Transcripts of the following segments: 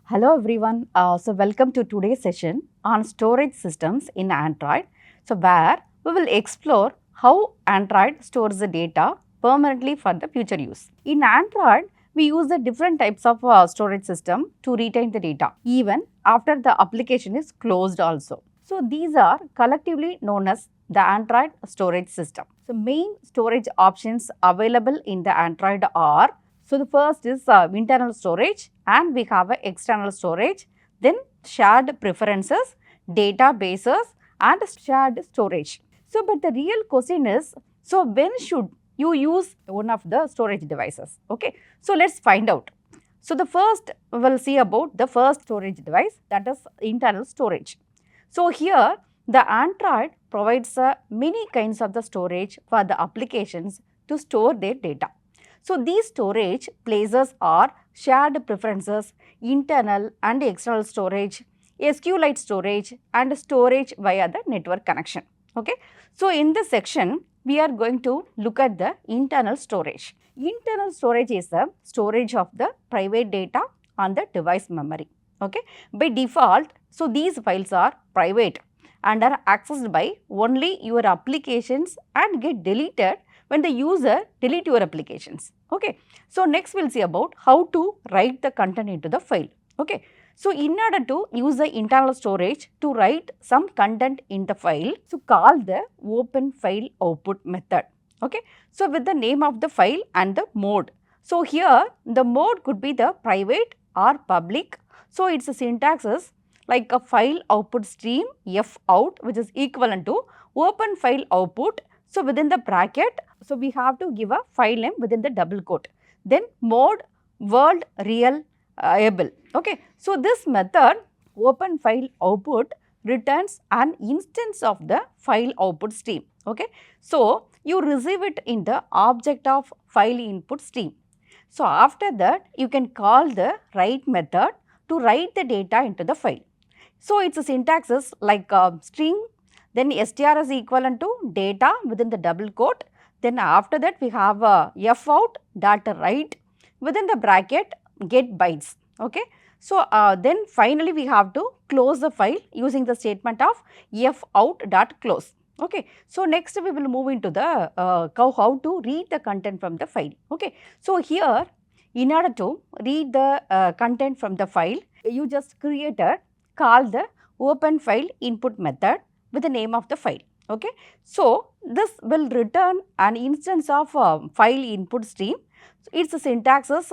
Hello everyone. Welcome to today's session on storage systems in Android. Where we will explore how Android stores the data permanently for the future use. In Android, we use the different types of storage system to retain the data even after the application is closed also. So these are collectively known as the Android storage system. So main storage options available in the Android are, so the first is internal storage, and we have a external storage, then shared preferences, databases and shared storage. So but the real question is, so when should you use one of the storage devices? Okay, so let's find out. So the first we will see about the first storage device, that is internal storage. So here the Android provides many kinds of the storage for the applications to store their data. So these storage places are shared preferences, internal and external storage, SQLite storage and storage via the network connection. Okay. So in this section, we are going to look at the internal storage. Internal storage is the storage of the private data on the device memory. Okay. By default, so these files are private and are accessed by only your applications and get deleted when the user delete your applications. Okay. So next we will see about how to write the content into the file. Okay. So in order to use the internal storage to write some content in the file, so call the open file output method. Okay. So with the name of the file and the mode. So here the mode could be the private or public. So its syntax is like a file output stream f out, which is equivalent to open file output. So within the bracket, so we have to give a file name within the double quote. Then mode world real able. Okay. So this method open file output returns an instance of the file output stream. Okay. So you receive it in the object of file input stream. So after that you can call the write method to write the data into the file. So its syntax is like a string, then str is equivalent to data within the double quote. Then after that we have f out dot write within the bracket get bytes. Okay. So then finally we have to close the file using the statement of f out dot close. Okay. So next we will move into the how to read the content from the file. Okay. So here in order to read the content from the file, you just created call the open file input method with the name of the file. Okay. So this will return an instance of file input stream. Its syntax is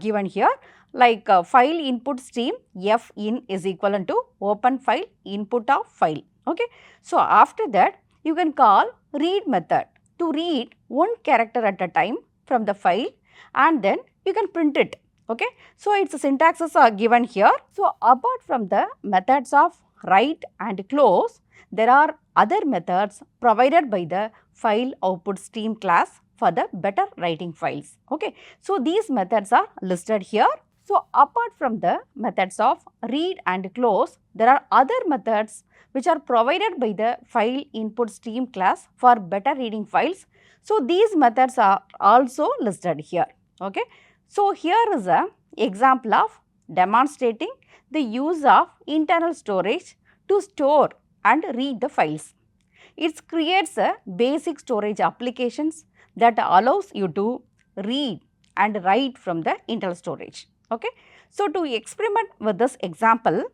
given here, like file input stream f in is equivalent to open file input of file. Okay. So after that you can call read method to read one character at a time from the file, and then you can print it. Okay. So its syntaxes are given here. So apart from the methods of write and close, there are other methods provided by the file output stream class for the better writing files. Okay. So these methods are listed here. So apart from the methods of read and close, there are other methods which are provided by the file input stream class for better reading files. So these methods are also listed here. Okay. So here is an example of demonstrating the use of internal storage to store and read the files. It creates a basic storage applications that allows you to read and write from the internal storage. Okay. So to experiment with this example,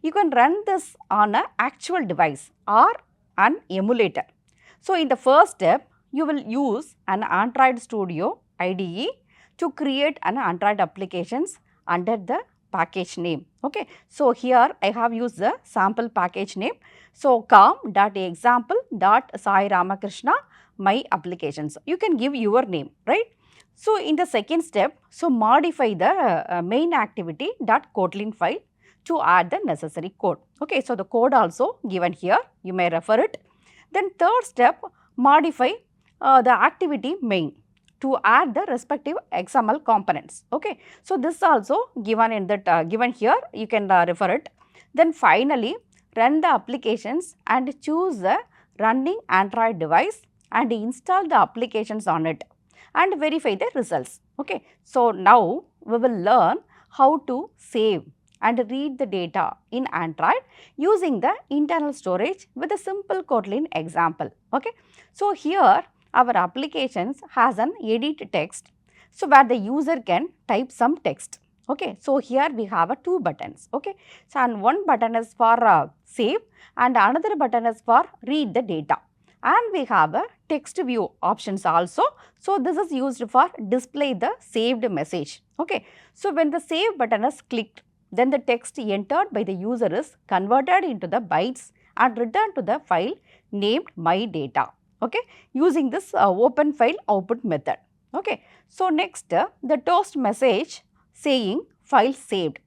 you can run this on an actual device or an emulator. So in the first step, you will use an Android Studio IDE to create an Android applications under the package name. Okay. So here I have used the sample package name. So com.example.sai Ramakrishna my applications. You can give your name, right? So in the second step, so modify the main activity.kotlin file to add the necessary code. Okay. So the code also given here, you may refer it. Then third step, modify the activity main to add the respective XML components. Okay. So this also given in that given here, you can refer it. Then finally run the applications and choose the running Android device and install the applications on it and verify the results. Okay. So now we will learn how to save and read the data in Android using the internal storage with a simple Kotlin example. Okay. So, here our applications has an edit text, so where the user can type some text. Okay. So, here we have two buttons. Okay. So, and one button is for save and another button is for read the data, and we have a text view options also. So, this is used for display the saved message. Okay. So, when the save button is clicked, then the text entered by the user is converted into the bytes and returned to the file named my data. Okay. Using this open file output method. Okay. So, next the toast message saying file saved,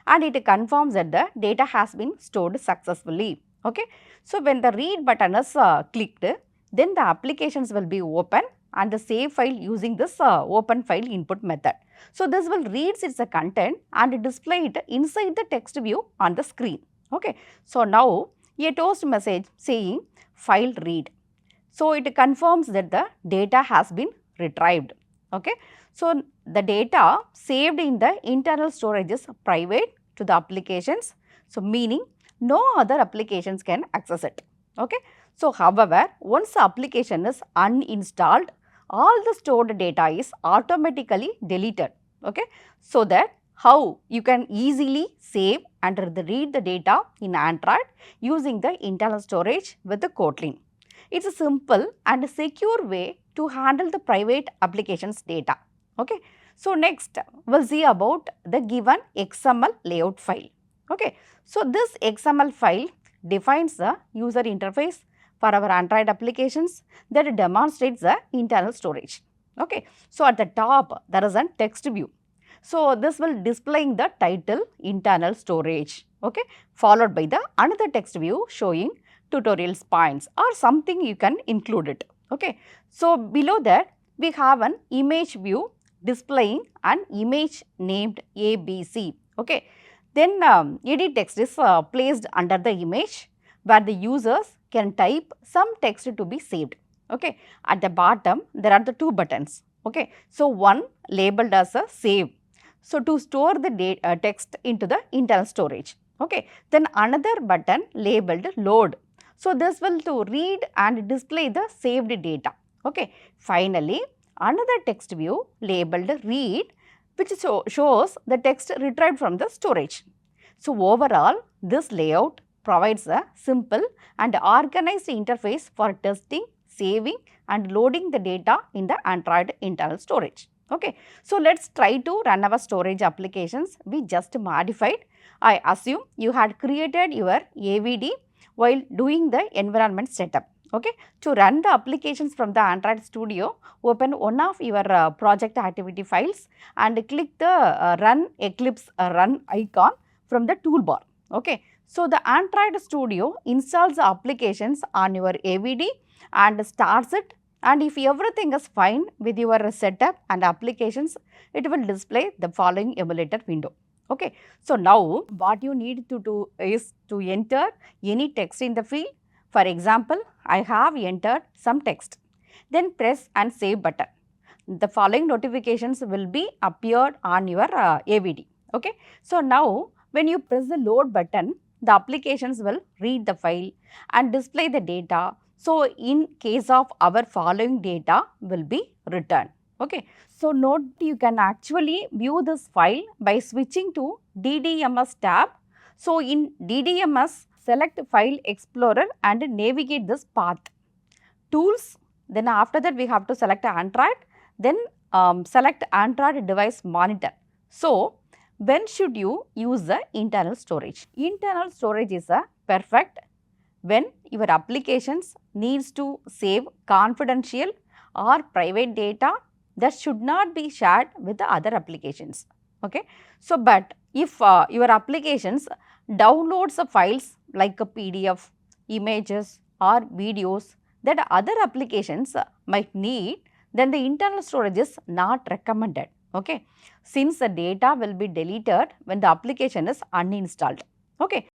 and it confirms that the data has been stored successfully. Okay. So, when the read button is clicked, then the applications will be open and the save file using this open file input method. So, this will read its content and display it inside the text view on the screen. Okay. So, now a toast message saying file read. So, it confirms that the data has been retrieved. Okay. So, the data saved in the internal storage is private to the applications. So, meaning no other applications can access it. Okay. So, however, once the application is uninstalled, all the stored data is automatically deleted. Okay. So, that how you can easily save and read the data in Android using the internal storage with the Kotlin. It is a simple and secure way to handle the private applications data. Okay. So, next we will see about the given XML layout file. Okay. So, this XML file defines the user interface for our Android applications that demonstrates the internal storage. Okay. So, at the top there is a text view. So, this will displaying the title internal storage, okay, followed by the another text view showing tutorials points or something you can include it. Okay. So, below that we have an image view displaying an image named ABC. Okay. Then edit text is placed under the image where the users can type some text to be saved. Okay. At the bottom there are the two buttons. Okay. So, one labeled as a save. So, to store the text into the internal storage. Okay. Then another button labeled load. So, this will to read and display the saved data. Okay. Finally, another text view labeled read, which shows the text retrieved from the storage. So, overall this layout provides a simple and organized interface for testing, saving and loading the data in the Android internal storage. Okay. So, let us try to run our storage applications we just modified. I assume you had created your AVD while doing the environment setup. Okay. To run the applications from the Android Studio, open one of your project activity files and click the run Eclipse run icon from the toolbar. Okay. So, the Android Studio installs the applications on your AVD and starts it, and if everything is fine with your setup and applications, it will display the following emulator window. Okay. So, now what you need to do is to enter any text in the field. For example, I have entered some text, then press and save button. The following notifications will be appeared on your AVD. Okay. So, now when you press the load button, the applications will read the file and display the data. So, in case of our following data will be returned. Okay. So, note you can actually view this file by switching to DDMS tab. So, in DDMS, select File Explorer and navigate this path. Tools, then after that we have to select Android, then select Android device monitor. So, when should you use the internal storage? Internal storage is perfect when your applications needs to save confidential or private data that should not be shared with the other applications. Okay. So, but if your applications downloads the files like a PDF, images or videos that other applications might need, then the internal storage is not recommended. Okay. Since the data will be deleted when the application is uninstalled. Okay.